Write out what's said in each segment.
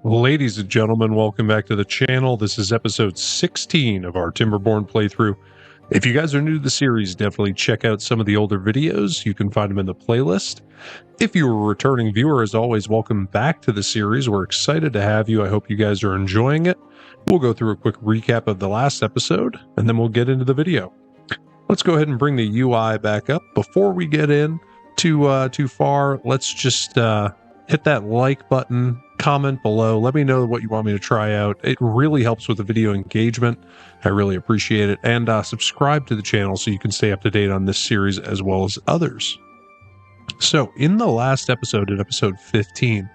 Ladies and gentlemen, welcome back to the channel. This is episode 16 of our Timberborn playthrough. If you guys are new to the series, definitely check out some of the older videos. You can find them in the playlist. If you're a returning viewer, as always, welcome back to the series. We're excited to have you. I hope you guys are enjoying it. We'll go through a quick recap of the last episode, and then we'll get into the video. Let's go ahead and bring the UI back up. Before we get in too far, let's just hit that like button, comment below, let me know what you want me to try out. It really helps with the video engagement. I really appreciate it. And subscribe to the channel so you can stay up to date on this series as well as others. So in the last episode, in episode 15,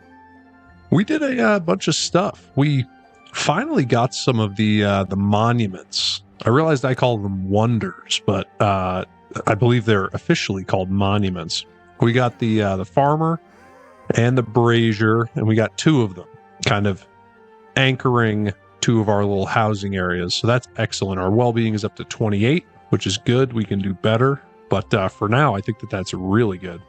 we did a bunch of stuff. We finally got some of the monuments. I realized I call them wonders, but I believe they're officially called monuments. We got the farmer and the brazier, and we got two of them kind of anchoring two of our little housing areas. So that's excellent. Our well-being is up to 28, which is good. We can do better. But for now, I think that's really good.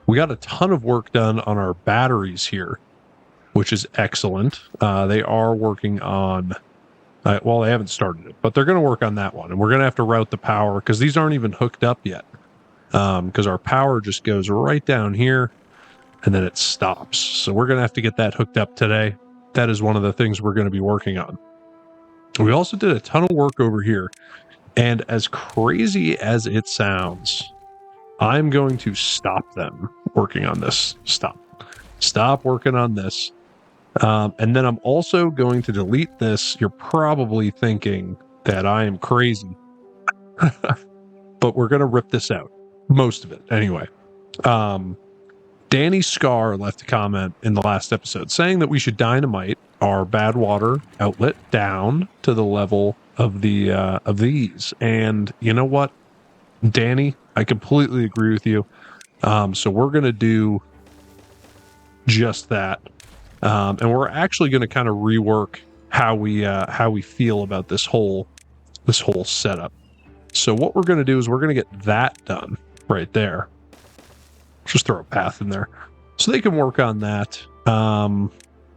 We got a ton of work done on our batteries here, which is excellent. They are working on, well, they haven't started it, but they're going to work on that one. And we're going to have to route the power because these aren't even hooked up yet. Because our power just goes right down here and then it stops. So we're going to have to get that hooked up today. That is one of the things we're going to be working on. We also did a ton of work over here. And as crazy as it sounds, I'm going to stop them working on this. Stop working on this. And then I'm also going to delete this. You're probably thinking that I am crazy. But we're going to rip this out. Most of it, anyway. Danny Scar left a comment in the last episode saying that we should dynamite our badwater outlet down to the level of the of these. And you know what, Danny, I completely agree with you. So we're going to do just that, and we're actually going to kind of rework how we feel about this whole setup. So what we're going to do is we're going to get that done right there. Just throw a path in there so they can work on that. And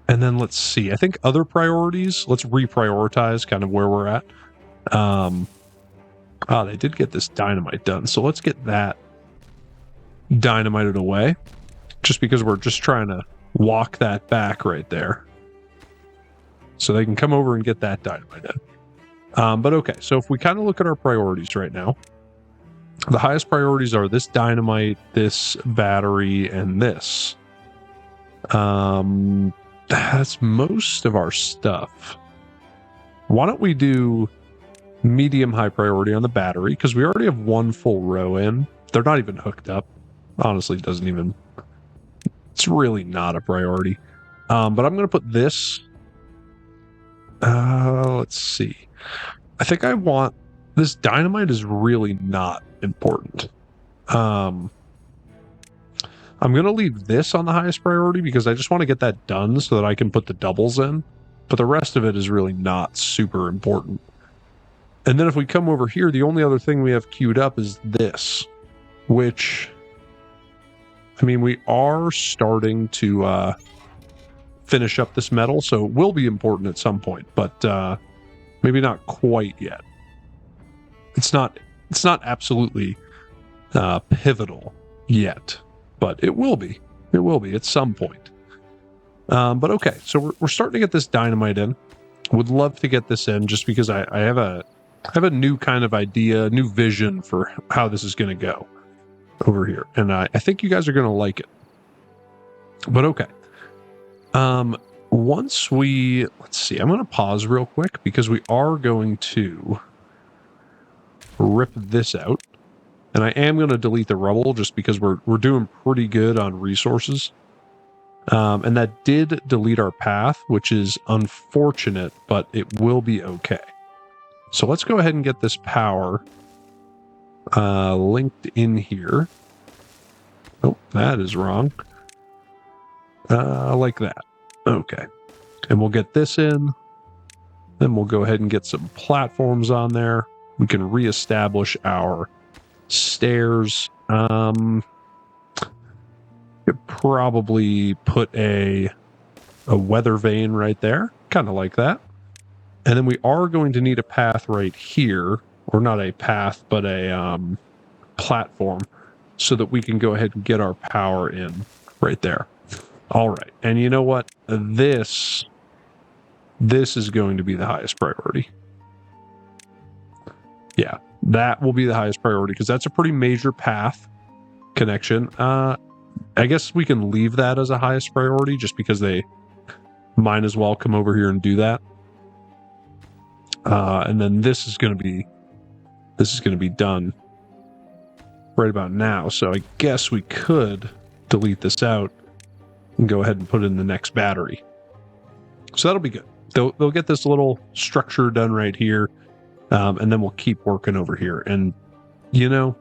then let's see, I think other priorities, let's reprioritize kind of where we're at. They did get this dynamite done. So let's get that dynamited away just because we're just trying to walk that back right there. So they can come over and get that dynamited. But okay, so if we kind of look at our priorities right now, the highest priorities are this dynamite, this battery, and this. That's most of our stuff. Why don't we do medium high priority on the battery? Because we already have one full row in. They're not even hooked up. Honestly, it doesn't even... It's really not a priority. But I'm going to put this... let's see. I think I want... This dynamite is really not important. I'm going to leave this on the highest priority because I just want to get that done so that I can put the doubles in. But the rest of it is really not super important. And then if we come over here, the only other thing we have queued up is this, which, I mean, we are starting to finish up this metal, so it will be important at some point, but maybe not quite yet. It's not absolutely pivotal yet, but it will be. It will be at some point. But okay, so we're starting to get this dynamite in. Would love to get this in just because I have a new kind of idea, new vision for how this is going to go over here. And I think you guys are going to like it. But okay. Once we, let's see, I'm going to pause real quick because we are going to rip this out. And I am going to delete the rubble just because we're doing pretty good on resources. And that did delete our path, which is unfortunate, but it will be okay. So let's go ahead and get this power linked in here. Oh, that is wrong. Like that. Okay. And we'll get this in. Then we'll go ahead and get some platforms on there. We can reestablish our stairs. Could probably put a a weather vane right there, kind of like that. And then we are going to need a path right here, or not a path, but a platform, so that we can go ahead and get our power in right there. All right, and you know what? This is going to be the highest priority. Yeah, that will be the highest priority because that's a pretty major path connection. I guess we can leave that as a highest priority just because they might as well come over here and do that. And then this is going to be done right about now. So I guess we could delete this out and go ahead and put in the next battery. So that'll be good. They'll get this little structure done right here, and then we'll keep working over here. And you know,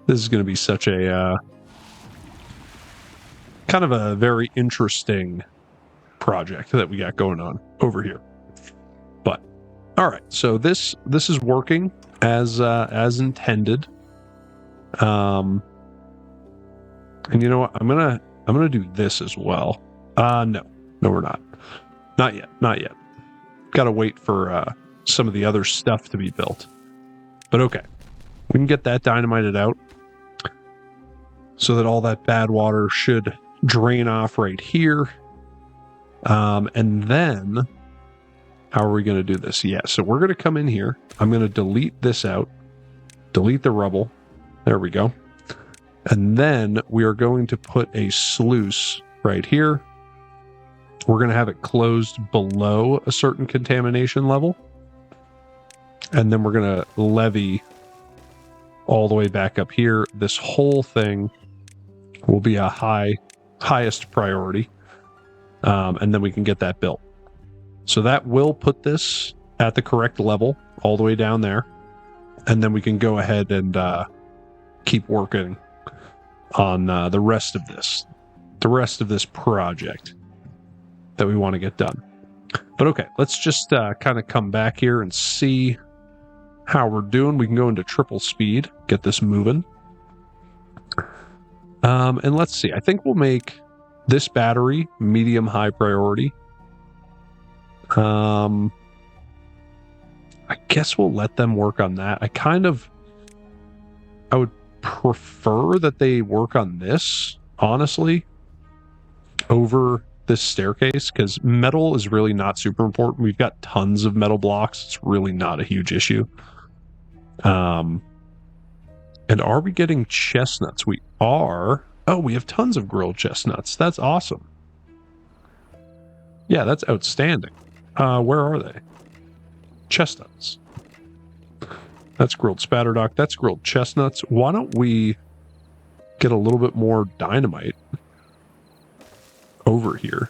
this is going to be such a kind of a very interesting project that we got going on over here. But all right, so this is working as intended. And you know what? I'm gonna do this as well. No, we're not. Not yet. Got to wait for some of the other stuff to be built. But okay, we can get that dynamited out so that all that bad water should drain off right here. And then how are we going to do this? Yeah, so we're going to come in here. I'm going to delete this out. Delete the rubble. There we go. And then we are going to put a sluice right here. We're going to have it closed below a certain contamination level. And then we're going to levy all the way back up here. This whole thing will be a highest priority. And then we can get that built. So that will put this at the correct level all the way down there. And then we can go ahead and keep working on the rest of this project that we want to get done. But okay, let's just kind of come back here and see how we're doing. We can go into triple speed, get this moving. And let's see. I think we'll make this battery medium high priority. I guess we'll let them work on that. I would prefer that they work on this, honestly, over this staircase, because metal is really not super important. We've got tons of metal blocks. It's really not a huge issue. And are we getting chestnuts? We are. Oh, we have tons of grilled chestnuts. That's awesome. Yeah, that's outstanding. Where are they? Chestnuts. That's grilled spatterdock. That's grilled chestnuts. Why don't we get a little bit more dynamite over here?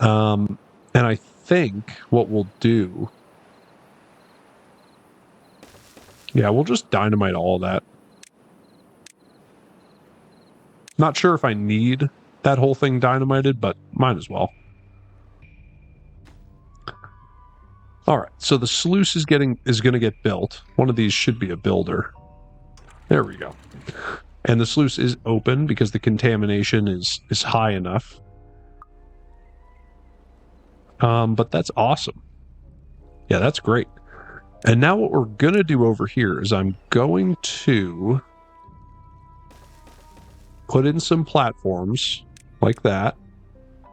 And I think what we'll do... Yeah, we'll just dynamite all of that. Not sure if I need that whole thing dynamited, but might as well. All right, so the sluice is going to get built. One of these should be a builder. There we go. And the sluice is open because the contamination is high enough. But that's awesome. Yeah, that's great. And now what we're going to do over here is I'm going to put in some platforms like that.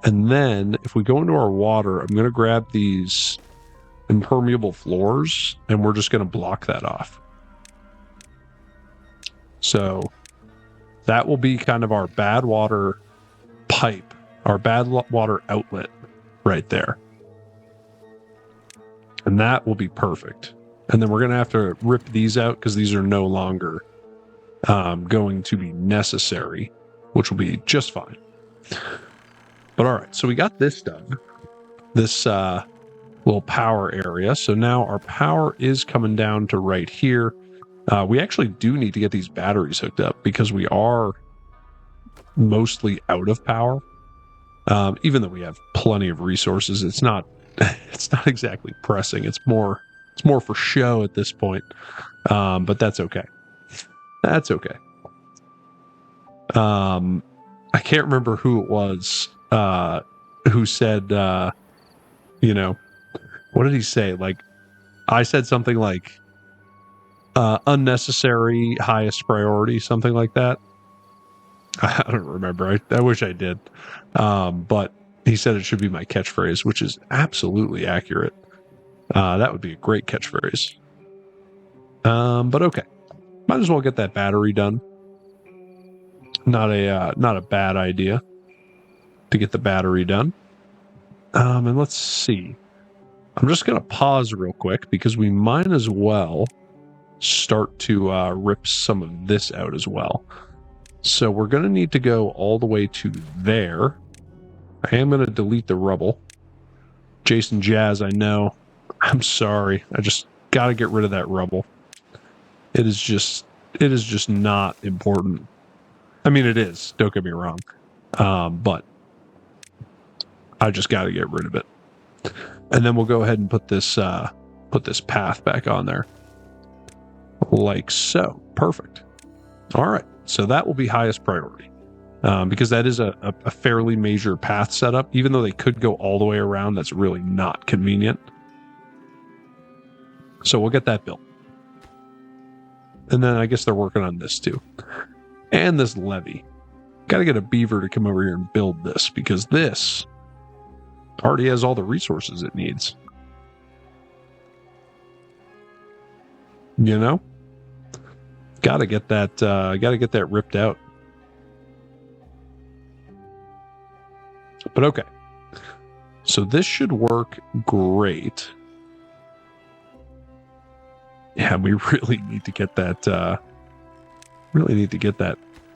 And then if we go into our water, I'm going to grab these impermeable floors and we're just going to block that off. So that will be kind of our bad water pipe, our bad water outlet right there. And that will be perfect. And then we're going to have to rip these out because these are no longer going to be necessary, which will be just fine. But all right, so we got this done. This little power area. So now our power is coming down to right here. We actually do need to get these batteries hooked up because we are mostly out of power. Even though we have plenty of resources, it's not exactly pressing. It's more for show at this point. But that's okay. That's okay. I I can't remember who it was who said, you know, what did he say? Like, I said something like unnecessary highest priority, something like that. I don't remember. I wish I did. But he said it should be my catchphrase, which is absolutely accurate. That would be a great catchphrase. But okay. Might as well get that battery done. Not a bad idea to get the battery done. And let's see. I'm just going to pause real quick because we might as well start to rip some of this out as well. So we're going to need to go all the way to there. I am going to delete the rubble. Jason Jazz, I know. I'm sorry. I just got to get rid of that rubble. It is just not important. I mean, it is. Don't get me wrong. But I just got to get rid of it. And then we'll go ahead and put this path back on there. Like so. Perfect. All right. So that will be highest priority. Because that is a fairly major path setup. Even though they could go all the way around, that's really not convenient. So we'll get that built. And then I guess they're working on this too. And this levee. Got to get a beaver to come over here and build this, because this already has all the resources it needs. You know? Got to get that ripped out. But okay. So this should work great. Yeah, we really need to get that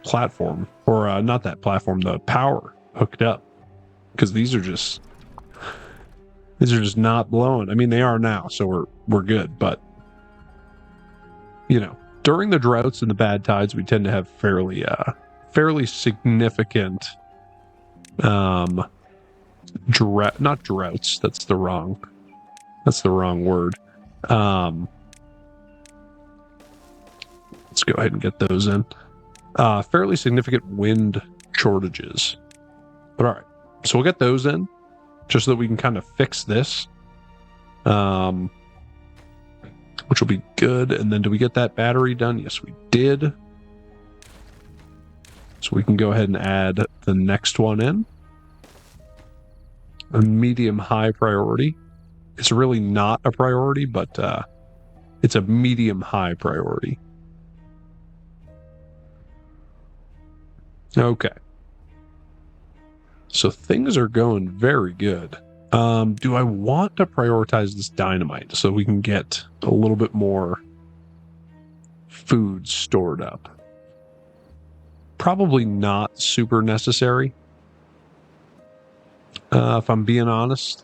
platform, or not that platform, the power hooked up, because these are just not blowing. I mean, they are now, so we're good, but you know, during the droughts and the bad tides, we tend to have fairly significant not droughts, that's the wrong word. Let's go ahead and get those in. Fairly significant wind shortages. But all right, so we'll get those in just so that we can kind of fix this, which will be good. And then, do we get that battery done? Yes, we did. So we can go ahead and add the next one in. A medium high priority. It's really not a priority, but it's a medium high priority. Okay. So things are going very good. Do I want to prioritize this dynamite so we can get a little bit more food stored up? Probably not super necessary. If I'm being honest.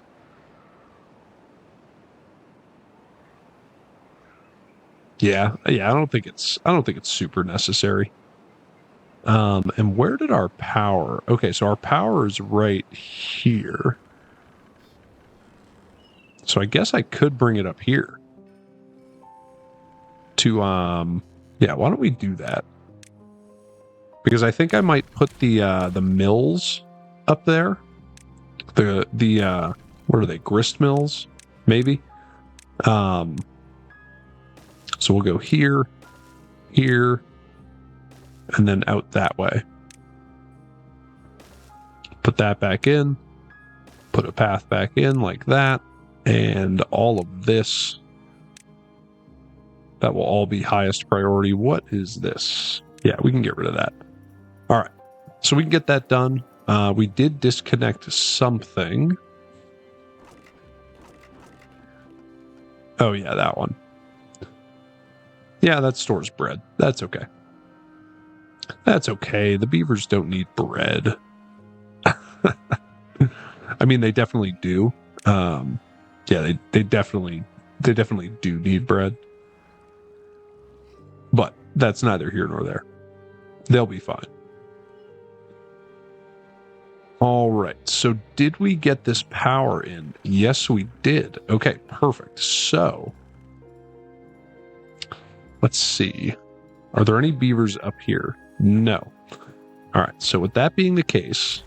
Yeah, I don't think it's super necessary. And where did our power? Okay, so our power is right here. So I guess I could bring it up here. To yeah, why don't we do that? Because I think I might put the mills up there. The what are they? Grist mills, maybe. So we'll go here, here, and then out that way. Put that back in. Put a path back in like that. And all of this, that will all be highest priority. What is this? Yeah, we can get rid of that. All right. So we can get that done. We did disconnect something. Oh, yeah, that one. Yeah, that stores bread. That's okay. That's okay. The beavers don't need bread. I mean, they definitely do. Yeah, they definitely do need bread. But that's neither here nor there. They'll be fine. All right. So did we get this power in? Yes, we did. Okay, perfect. So let's see. Are there any beavers up here? No. All right, so with that being the case,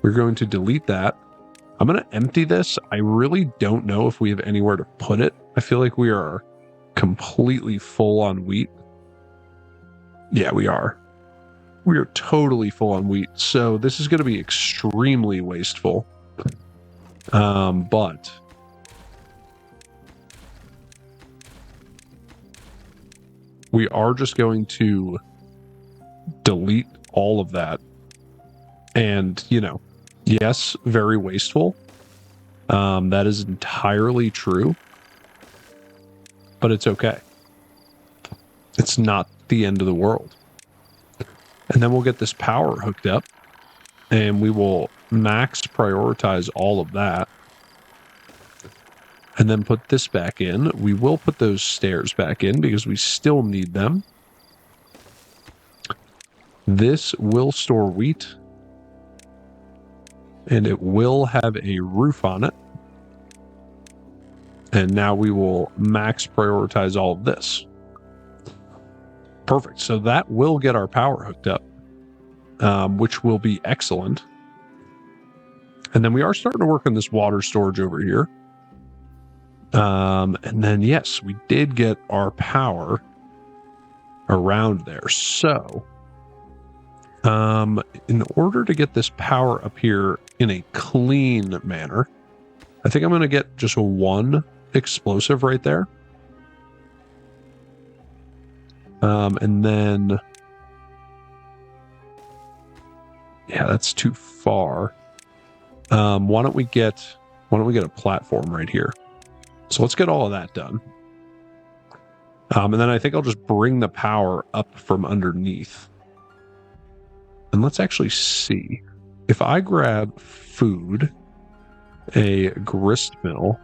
we're going to delete that. I'm going to empty this. I really don't know if we have anywhere to put it. I feel like we are completely full on wheat. Yeah, we are. We are totally full on wheat. So this is going to be extremely wasteful. But we are just going to delete all of that. And, you know, yes, very wasteful. That is entirely true. But it's okay. It's not the end of the world. And then we'll get this power hooked up. And we will max prioritize all of that. And then put this back in. We will put those stairs back in because we still need them. This will store wheat. And it will have a roof on it. And now we will max prioritize all of this. Perfect. So that will get our power hooked up, which will be excellent. And then we are starting to work on this water storage over here. And then, yes, we did get our power around there. So, in order to get this power up here in a clean manner, I think I'm going to get just one explosive right there. And then, yeah, that's too far. Why don't we get a platform right here? So let's get all of that done. And then I think I'll just bring the power up from underneath. And let's actually see. If I grab food, a grist mill,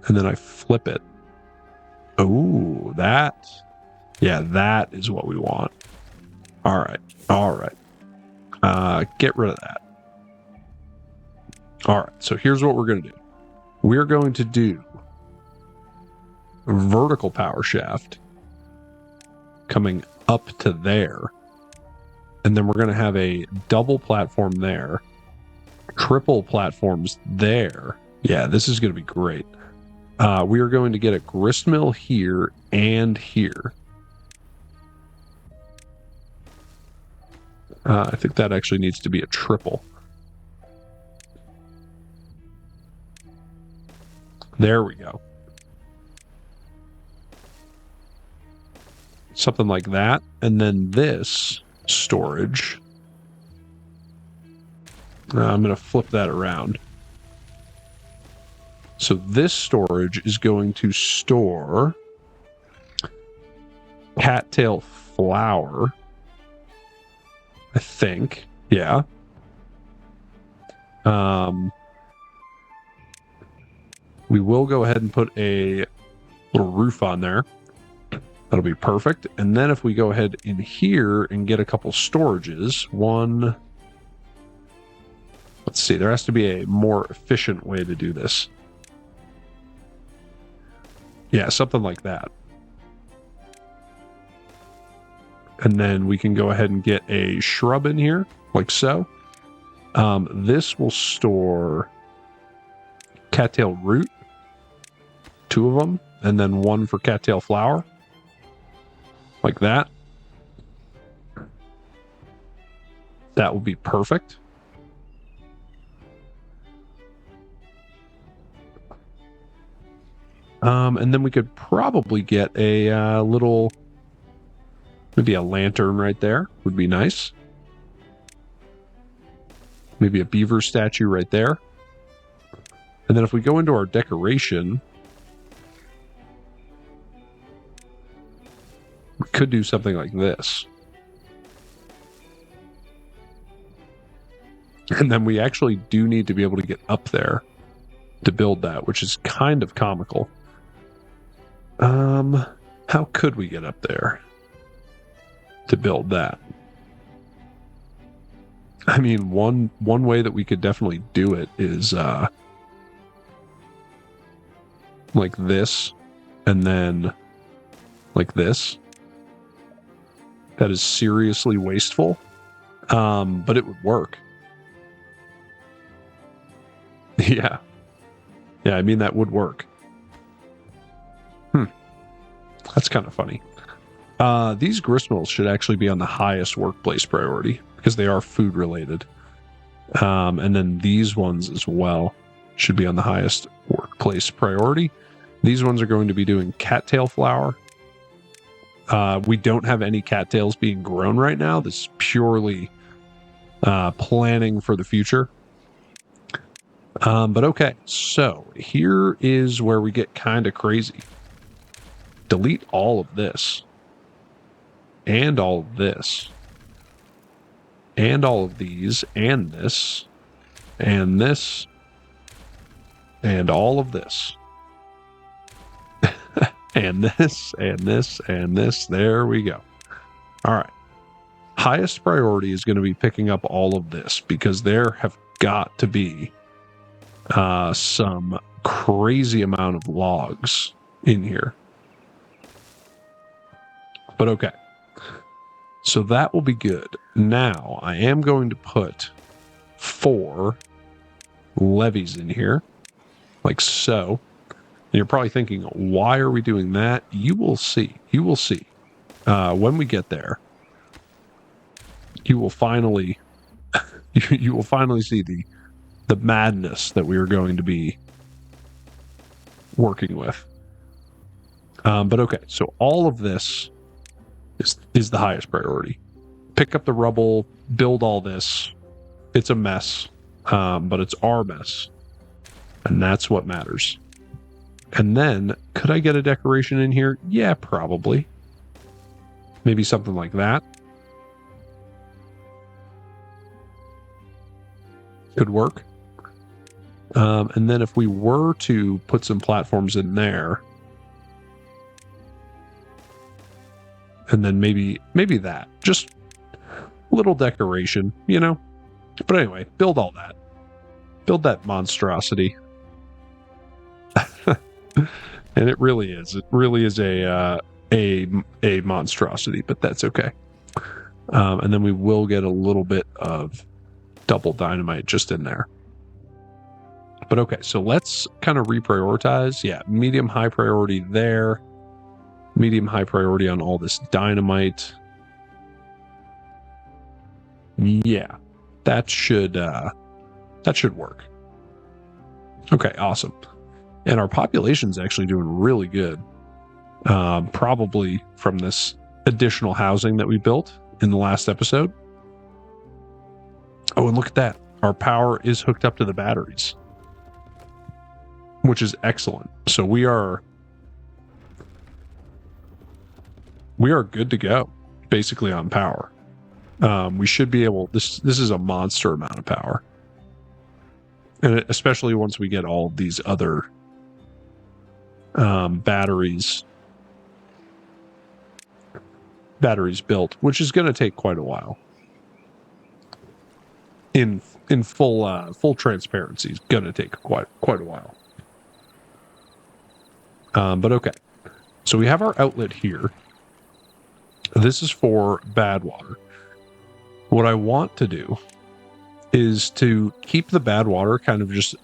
and then I flip it. Oh, that. Yeah, that is what we want. All right. All right. Get rid of that. All right. So here's what we're going to do. We're going to do a vertical power shaft coming up to there. And then we're going to have a double platform there. Triple platforms there. Yeah, this is going to be great. We are going to get a grist mill here and here. I think that actually needs to be a triple. There we go. Something like that. And then this storage. I'm going to flip that around. So this storage is going to store cattail flour. I think. Yeah. We will go ahead and put a little roof on there. That'll be perfect. And then if we go ahead in here and get a couple storages, one... Let's see, there has to be a more efficient way to do this. Yeah, something like that. And then we can go ahead and get a shrub in here, like so. This will store cattail root, 2 of them, and then 1 for cattail flour, like that. That will be perfect. And then we could probably get a little, maybe a lantern right there would be nice. Maybe a beaver statue right there. And then if we go into our decoration, we could do something like this. And then we actually do need to be able to get up there to build that, which is kind of comical. How could we get up there to build that? I mean, one way that we could definitely do it is like this, and then like this, That is seriously wasteful, but it would work. Yeah. Yeah, I mean, that would work. That's kind of funny. These gristmills should actually be on the highest workplace priority because they are food related. And then these ones as well should be on the highest workplace priority. These ones are going to be doing cattail flour. We don't have any cattails being grown right now. This is purely planning for the future. But okay, so here is where we get kind of crazy. Delete all of this. And all of this. And all of these. And this. And this. And all of this. And this. And this. And this. There we go. All right. Highest priority is going to be picking up all of this because there have got to be some crazy amount of logs in here. But okay. So that will be good. Now, I am going to put 4 levees in here, like so. And you're probably thinking, why are we doing that? You will see. You will see. When we get there, you will finally you will finally see the madness that we are going to be working with. But okay, so all of this is the highest priority. Pick up the rubble, build all this. It's a mess, but it's our mess. And that's what matters. And then, could I get a decoration in here? Yeah, probably. Maybe something like that. Could work. And then if we were to put some platforms in there, and then maybe that, just little decoration, you know. But anyway, build all that. Build that monstrosity. And it really is. It really is a monstrosity, but that's okay. And then we will get a little bit of double dynamite just in there. But okay, so let's kind of reprioritize. Yeah, medium high priority there. Medium high priority on all this dynamite. Yeah, that should work. Okay, awesome. And our population's actually doing really good. Probably from this additional housing that we built in the last episode. Oh, and look at that. Our power is hooked up to the batteries, which is excellent. So we are good to go, basically, on power. We should be able, this is a monster amount of power. And especially once we get all of these other batteries built, which is going to take quite a while. In full transparency, it's going to take quite a while. But okay, so we have our outlet here. This is for badwater. What I want to do is to keep the badwater kind of just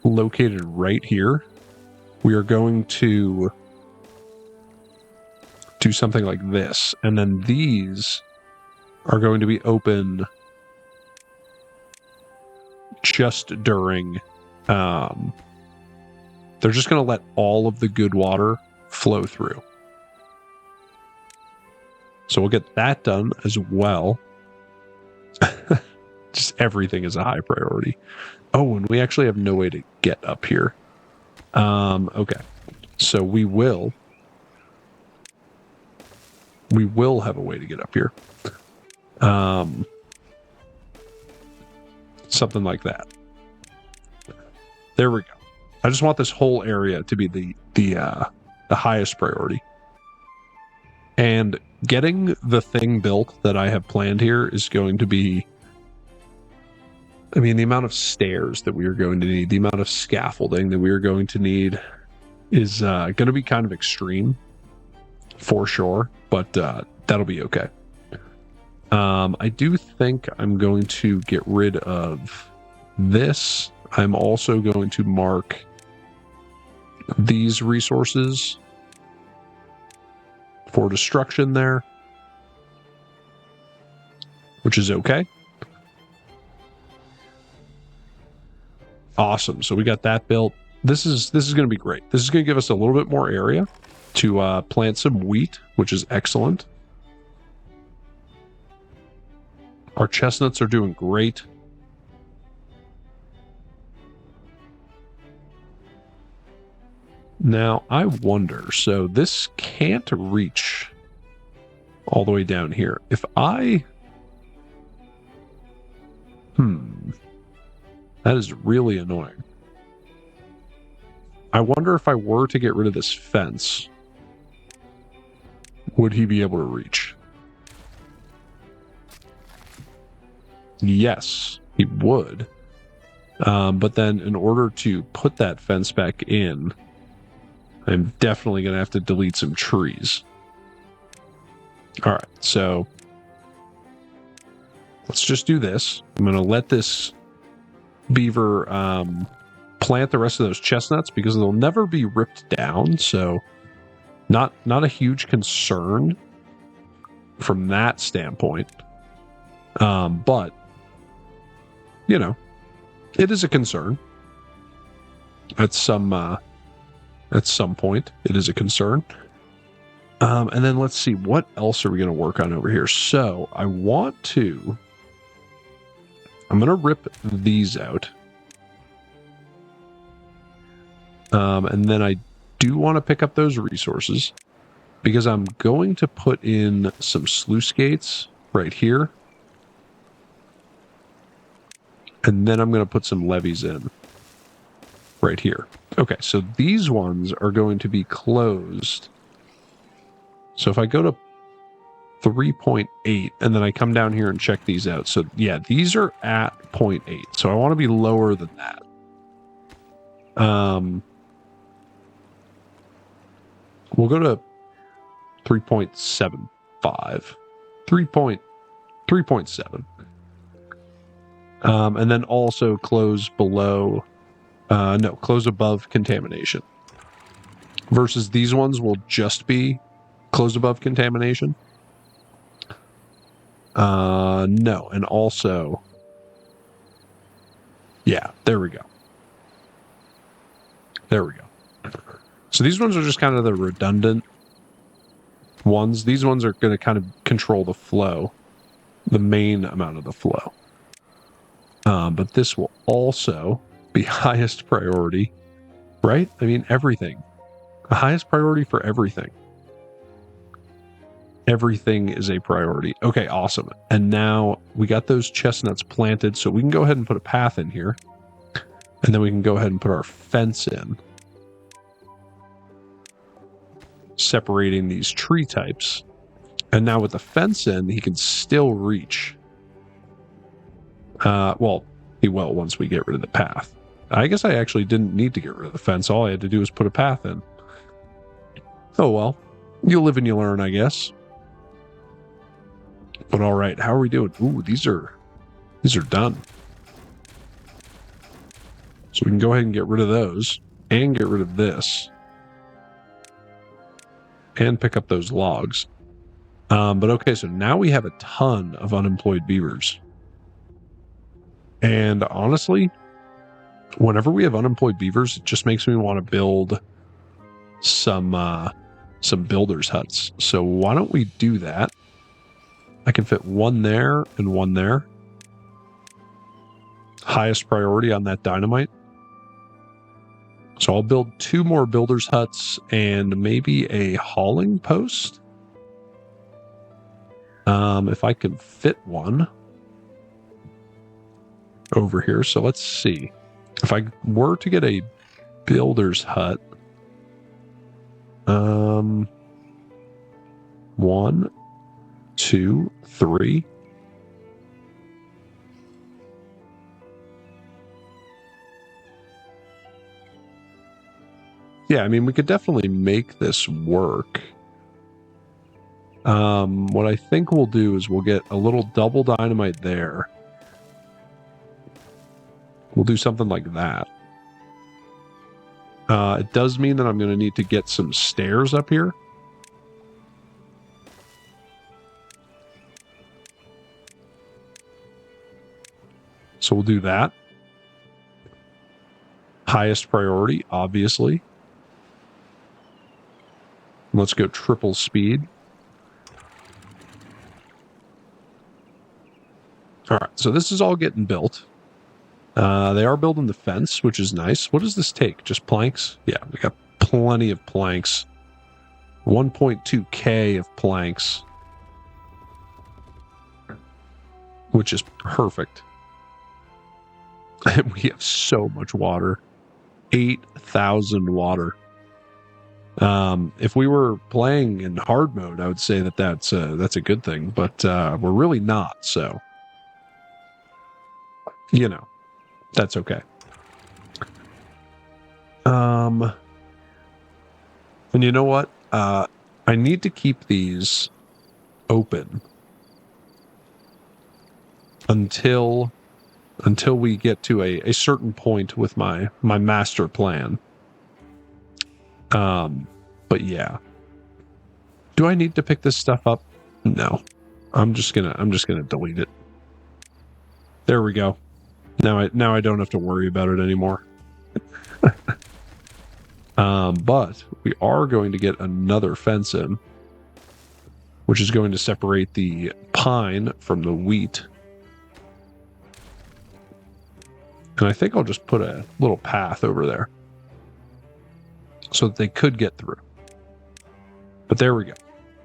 located right here. We are going to do something like this, and then these are going to be open just during they're just going to let all of the good water flow through. So we'll get that done as well. Just everything is a high priority. Oh, and we actually have no way to get up here. Okay. So we will have a way to get up here. Something like that. There we go. I just want this whole area to be the highest priority. And getting the thing built that I have planned here is going to be, I mean, the amount of stairs that we are going to need, the amount of scaffolding that we are going to need is going to be kind of extreme, for sure, but that'll be okay. I do think I'm going to get rid of this. I'm also going to mark these resources for destruction there, which is okay. Awesome. So we got that built. This is going to be great. This is going to give us a little bit more area to plant some wheat, which is excellent. Our chestnuts are doing great. Now, I wonder, so this can't reach all the way down here. If I... that is really annoying. I wonder if I were to get rid of this fence, would he be able to reach? Yes, he would. But then in order to put that fence back in, I'm definitely going to have to delete some trees. All right, so let's just do this. I'm going to let this beaver plant the rest of those chestnuts because they'll never be ripped down. So not a huge concern from that standpoint. But, you know, it is a concern at some point. It is a concern. And then let's see, what else are we going to work on over here? So I'm going to rip these out. And then I do want to pick up those resources because I'm going to put in some sluice gates right here. And then I'm going to put some levees in right here. Okay, so these ones are going to be closed. So if I go to 3.8 and then I come down here and check these out. So yeah, these are at 0.8. So I want to be lower than that. We'll go to 3.75. 3.7. And then also close below, close above contamination. Versus these ones will just be close above contamination. No, and also, yeah, there we go. There we go. So these ones are just kind of the redundant ones. These ones are going to kind of control the flow, the main amount of the flow. But this will also be highest priority, right? I mean, everything. The highest priority for everything. Everything is a priority. Okay, awesome. And now we got those chestnuts planted, so we can go ahead and put a path in here. And then we can go ahead and put our fence in, separating these tree types. And now with the fence in, he can still reach. Well, he will once we get rid of the path. I guess I actually didn't need to get rid of the fence. All I had to do was put a path in. Oh well, you live and you learn, I guess. But all right, how are we doing? Ooh, these are done. So we can go ahead and get rid of those and get rid of this and pick up those logs. But okay, so now we have a ton of unemployed beavers. And honestly, whenever we have unemployed beavers, it just makes me want to build some builders huts. So why don't we do that? I can fit one there and one there. Highest priority on that dynamite. So I'll build 2 more builders huts and maybe a hauling post. If I can fit one over here. So let's see. If I were to get a builder's hut, 1, 2, 3. Yeah, I mean, we could definitely make this work. What I think we'll do is we'll get a little double dynamite there. We'll do something like that. It does mean that I'm going to need to get some stairs up here. So we'll do that. Highest priority, obviously. Let's go triple speed. All right, so this is all getting built. They are building the fence, which is nice. What does this take? Just planks? Yeah, we got plenty of planks. 1.2K of planks. Which is perfect. And we have so much water. 8,000 water. If we were playing in hard mode, I would say that that's a good thing, but we're really not, so you know, that's okay. And you know what? I need to keep these open until we get to a certain point with my master plan. But yeah. Do I need to pick this stuff up? No. I'm just gonna delete it. There we go. Now I don't have to worry about it anymore. But we are going to get another fence in, which is going to separate the pine from the wheat. And I think I'll just put a little path over there so that they could get through. But there we go.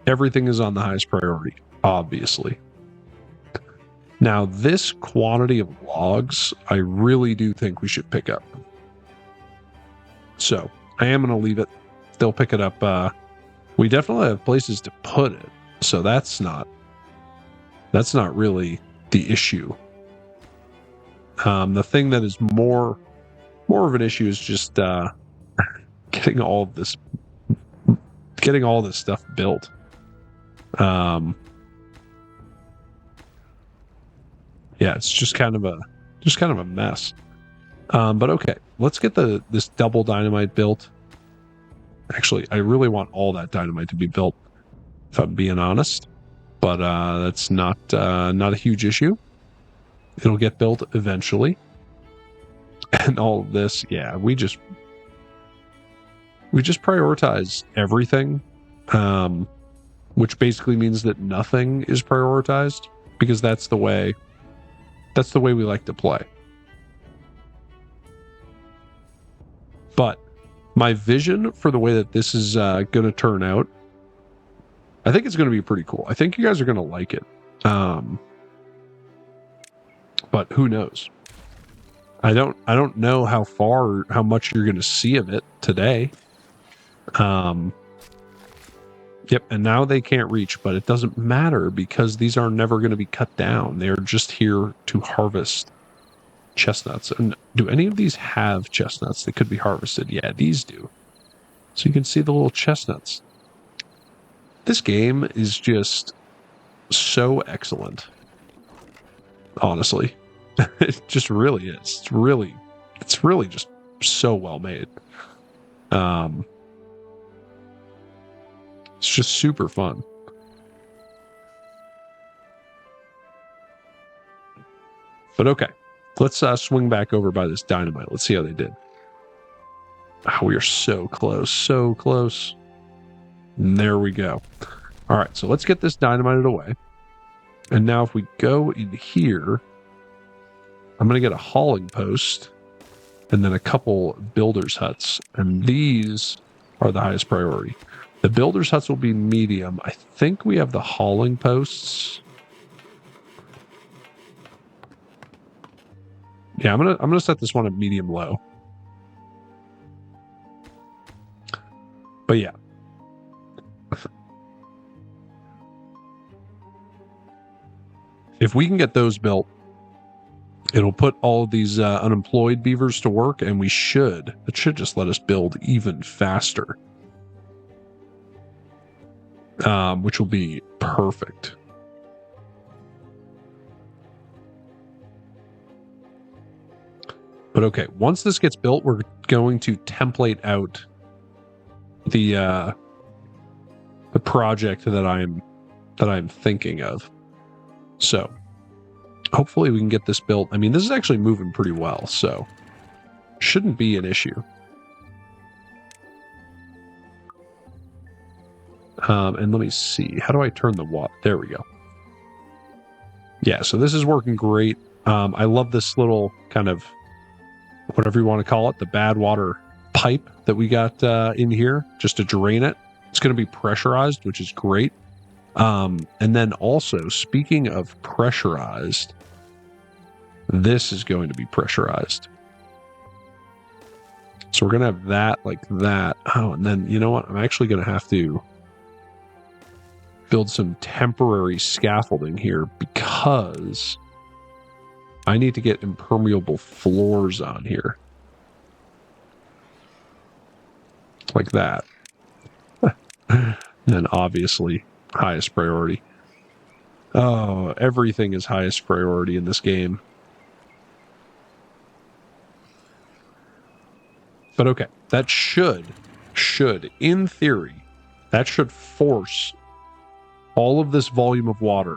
Everything is on the highest priority, obviously. Now, this quantity of logs, I really do think we should pick up. So, I am going to leave it. They'll pick it up. We definitely have places to put it, so that's not really the issue. The thing that is more of an issue is just getting all this stuff built. Yeah, it's just kind of a mess. But okay, let's get this double dynamite built. Actually, I really want all that dynamite to be built, if I'm being honest. But that's not a huge issue. It'll get built eventually. And all of this, yeah, we just prioritize everything, which basically means that nothing is prioritized, because that's the way we like to play. But my vision for the way that this is going to turn out, I think it's going to be pretty cool. I think you guys are going to like it. But who knows? I don't know how much you're going to see of it today. Yep, and now they can't reach, but it doesn't matter because these are never going to be cut down. They're just here to harvest chestnuts. And do any of these have chestnuts that could be harvested? Yeah, these do. So you can see the little chestnuts. This game is just so excellent. Honestly. It just really is. It's really just so well made. It's just super fun. But okay, let's swing back over by this dynamite. Let's see how they did. Oh, we are so close, so close. And there we go. All right, so let's get this dynamited away. And now if we go in here, I'm going to get a hauling post and then a couple builders' huts. And these are the highest priority. The builders' huts will be medium. I think we have the hauling posts. Yeah, I'm gonna set this one at medium low. But yeah. If we can get those built, it'll put all of these unemployed beavers to work, and it should just let us build even faster. which will be perfect. But okay, once this gets built, we're going to template out the project that I'm thinking of. So hopefully we can get this built. I mean, this is actually moving pretty well, so shouldn't be an issue. And let me see, how do I turn the water? There we go. Yeah, so this is working great. I love this little kind of, whatever you want to call it, the badwater pipe that we got in here just to drain it. It's going to be pressurized, which is great. And then also, speaking of pressurized, this is going to be pressurized. So we're going to have that like that. Oh, and then, you know what? I'm actually going to have to build some temporary scaffolding here because I need to get impermeable floors on here. Like that. And then obviously, highest priority. Oh, everything is highest priority in this game. But okay, that should, in theory, that should force all of this volume of water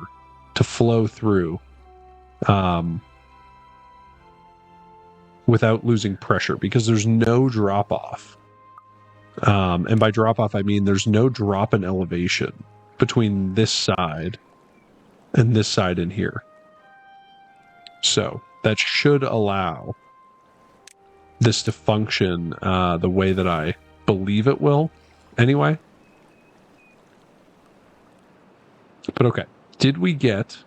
to flow through without losing pressure, because there's no drop off. And by drop off, I mean there's no drop in elevation between this side and this side in here. So that should allow this to function the way that I believe it will anyway. But okay, did we get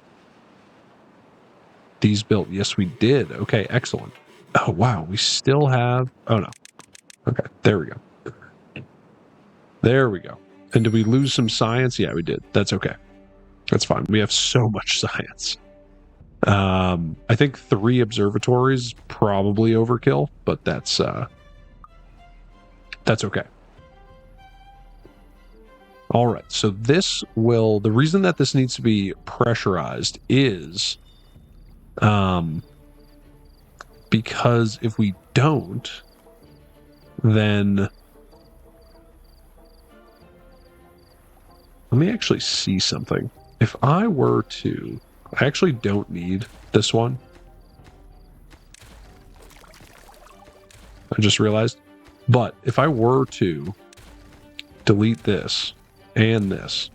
these built? Yes, we did. Okay, excellent. Oh, wow, we still have... Oh, no. Okay, there we go. There we go. And did we lose some science? Yeah, we did. That's okay. That's fine. We have so much science. I think 3 observatories probably overkill, but that's okay. All right, so this will... The reason that this needs to be pressurized is because if we don't, then... Let me actually see something. If I were to... I actually don't need this one. I just realized. But if I were to delete this and this,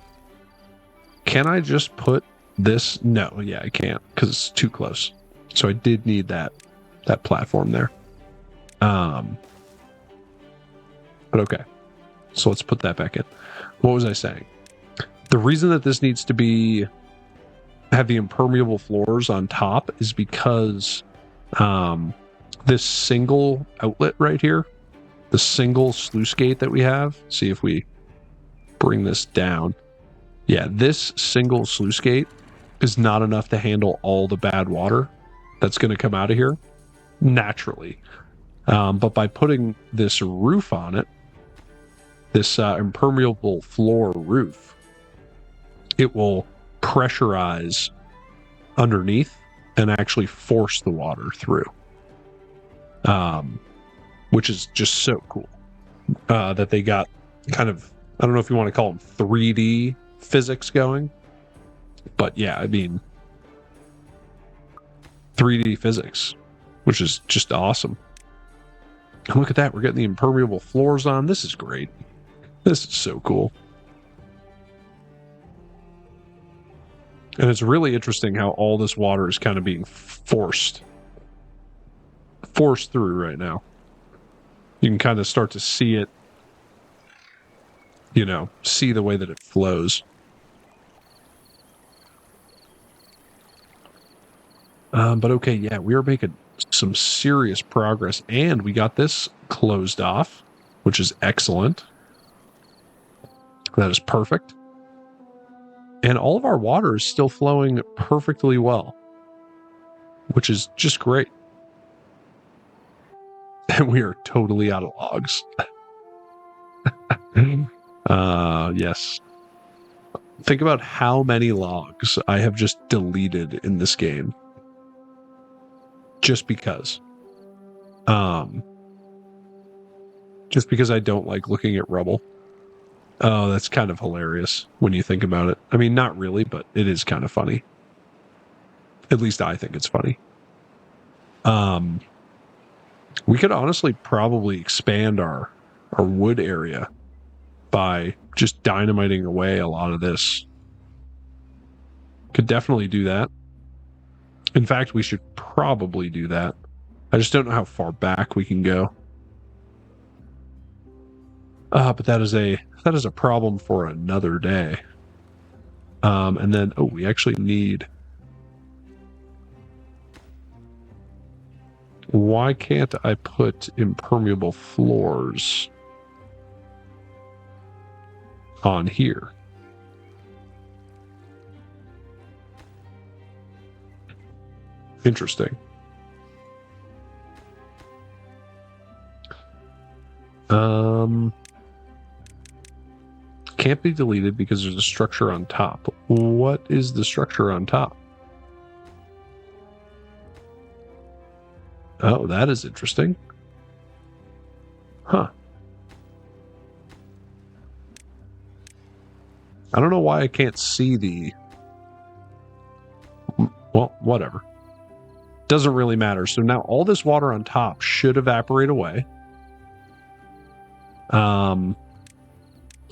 can I just put this? No, yeah, I can't because it's too close. So I did need that platform there. But okay. So let's put that back in. What was I saying? The reason that this needs to have the impermeable floors on top is because this single outlet right here, the single sluice gate that we have, see if we bring this down. Yeah, this single sluice gate is not enough to handle all the bad water that's going to come out of here naturally. But by putting this roof on it, this impermeable floor roof, it will pressurize underneath and actually force the water through, which is just so cool that they got kind of, I don't know if you want to call them 3D physics going, but yeah, I mean 3D physics, which is just awesome. And look at that, we're getting the impermeable floors on. This is great. This is so cool. And it's really interesting how all this water is kind of being forced through right now. You can kind of start to see it, see the way that it flows. But okay, yeah, we are making some serious progress, and we got this closed off, which is excellent. That is perfect. And all of our water is still flowing perfectly well, which is just great. And we are totally out of logs. Yes. Think about how many logs I have just deleted in this game. Just because. Just because I don't like looking at rubble. Oh, that's kind of hilarious when you think about it. I mean, not really, but it is kind of funny. At least I think it's funny. We could honestly probably expand our wood area by just dynamiting away a lot of this. Could definitely do that. In fact, we should probably do that. I just don't know how far back we can go. But that is a problem for another day. And then, we actually need... Why can't I put impermeable floors on here? Interesting. Can't be deleted because there's a structure on top. What is the structure on top? Oh, that is interesting. Huh. I don't know why I can't see the... Well, whatever. Doesn't really matter. So now all this water on top should evaporate away. And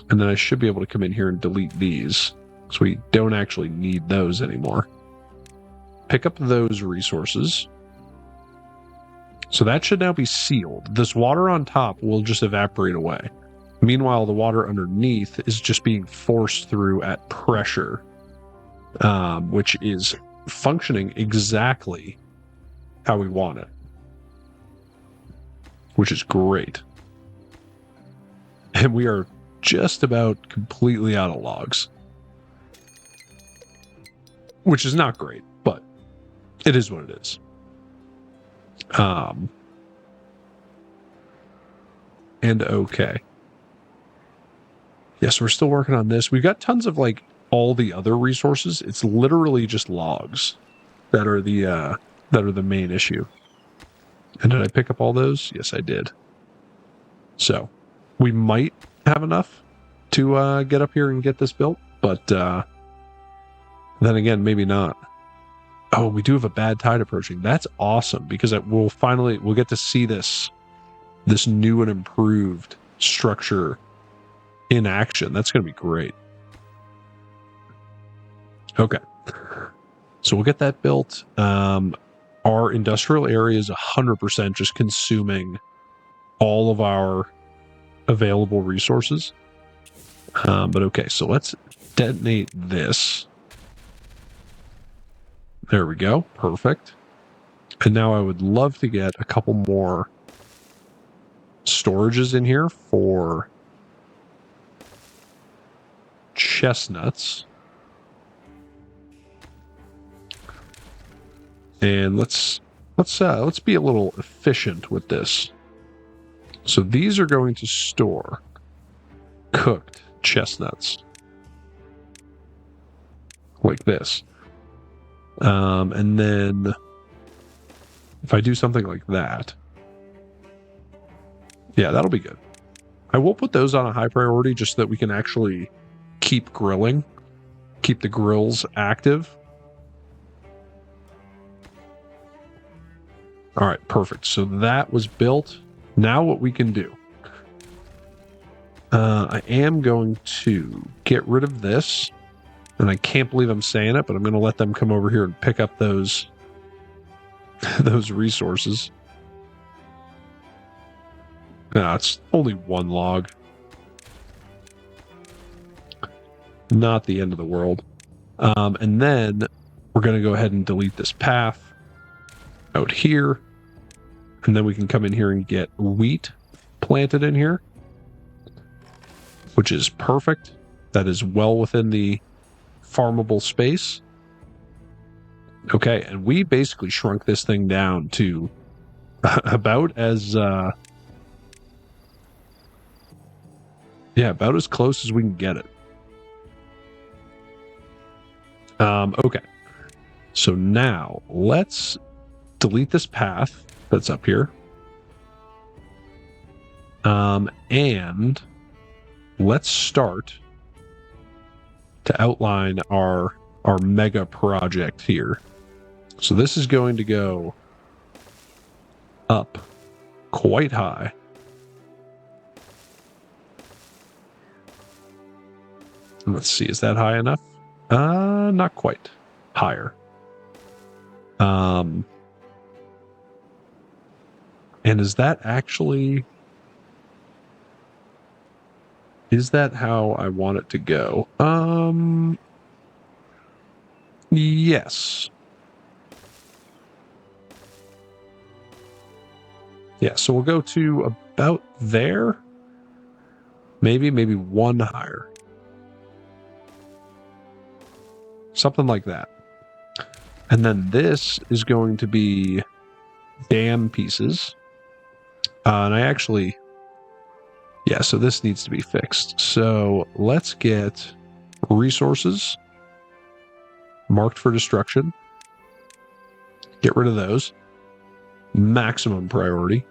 then I should be able to come in here and delete these. So we don't actually need those anymore. Pick up those resources. So that should now be sealed. This water on top will just evaporate away. Meanwhile, the water underneath is just being forced through at pressure, which is functioning exactly how we want it, which is great. And we are just about completely out of logs, which is not great, but it is what it is. And okay. Yes, we're still working on this. We've got tons of like all the other resources. It's literally just logs that are the main issue. And did I pick up all those? Yes, I did. So we might have enough to get up here and get this built, but then again, maybe not. Oh, we do have a bad tide approaching. That's awesome because we'll get to see this new and improved structure in action. That's going to be great. Okay. So we'll get that built. Our industrial area is 100% just consuming all of our available resources. But okay, so let's detonate this. There we go. Perfect. And now I would love to get a couple more storages in here for chestnuts. And let's be a little efficient with this. So these are going to store cooked chestnuts like this. And then if I do something like that, yeah, that'll be good. I will put those on a high priority just so that we can actually keep grilling, keep the grills active. All right, perfect. So that was built. Now what we can do, I am going to get rid of this, and I can't believe I'm saying it, but I'm going to let them come over here and pick up those resources. No, it's only one log. Not the end of the world. And then we're going to go ahead and delete this path out here. And then we can come in here and get wheat planted in here, which is perfect. That is well within the farmable space. Okay, and we basically shrunk this thing down to about as about as close as we can get it. Okay. So now let's delete this path that's up here. And let's start to outline our mega project here. So this is going to go up quite high. Let's see, is that high enough? Not quite. Higher. And is that actually... Is that how I want it to go? Yes. Yeah, so we'll go to about there. Maybe one higher. Something like that. And then this is going to be dam pieces. And I actually... Yeah, so this needs to be fixed. So let's get resources marked for destruction. Get rid of those. Maximum priority.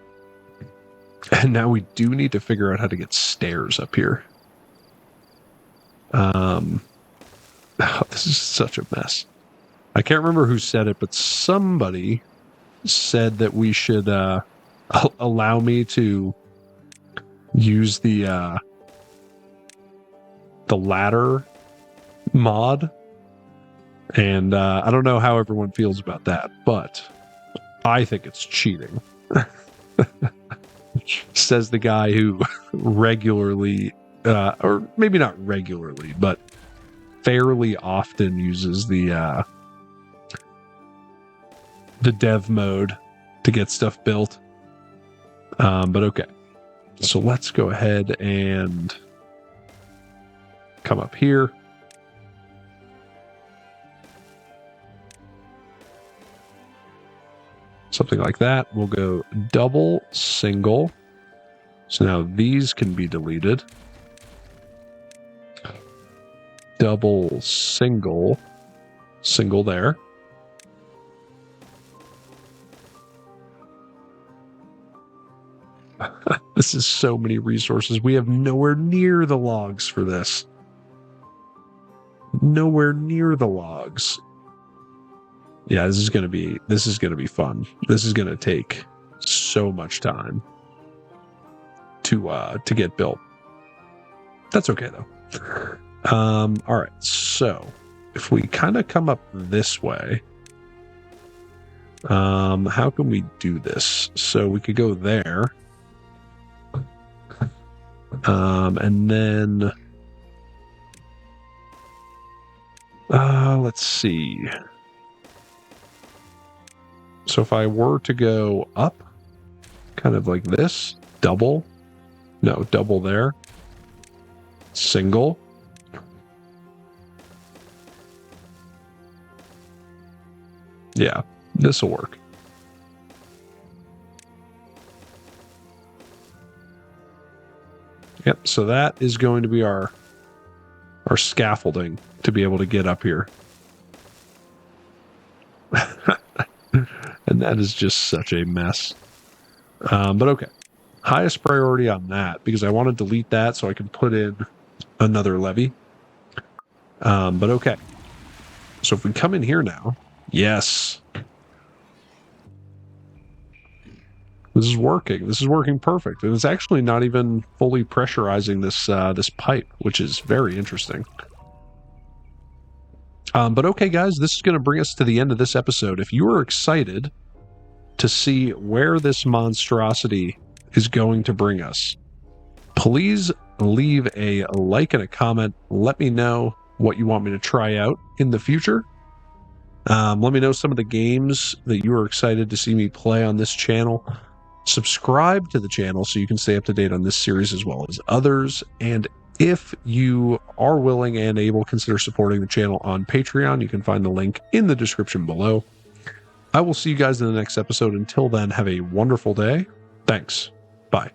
And now we do need to figure out how to get stairs up here. This is such a mess. I can't remember who said it, but somebody said that we should allow me to use the ladder mod, and I don't know how everyone feels about that, but I think it's cheating. Says the guy who regularly, or maybe not regularly, but fairly often uses the dev mode to get stuff built. But okay. So let's go ahead and come up here. Something like that. We'll go double, single. So now these can be deleted. Double, single, single there. This is so many resources. We have nowhere near the logs for this. Nowhere near the logs. Yeah, this is gonna be fun. This is gonna take so much time to get built. That's okay though. All right, so if we kind of come up this way, how can we do this? So we could go there. And then, let's see. So if I were to go up, kind of like this, double there, single, yeah, this will work. Yep, so that is going to be our scaffolding to be able to get up here. And that is just such a mess. But okay. Highest priority on that, because I want to delete that so I can put in another levee. But okay. So if we come in here now, yes. This is working. This is working perfect. And it's actually not even fully pressurizing this this pipe, which is very interesting. But okay, guys, this is going to bring us to the end of this episode. If you are excited to see where this monstrosity is going to bring us, please leave a like and a comment. Let me know what you want me to try out in the future. Let me know some of the games that you are excited to see me play on this channel. Subscribe to the channel so you can stay up to date on this series as well as others. And if you are willing and able, consider supporting the channel on Patreon. You can find the link in the description below. I will see you guys in the next episode. Until then, have a wonderful day. Thanks. Bye.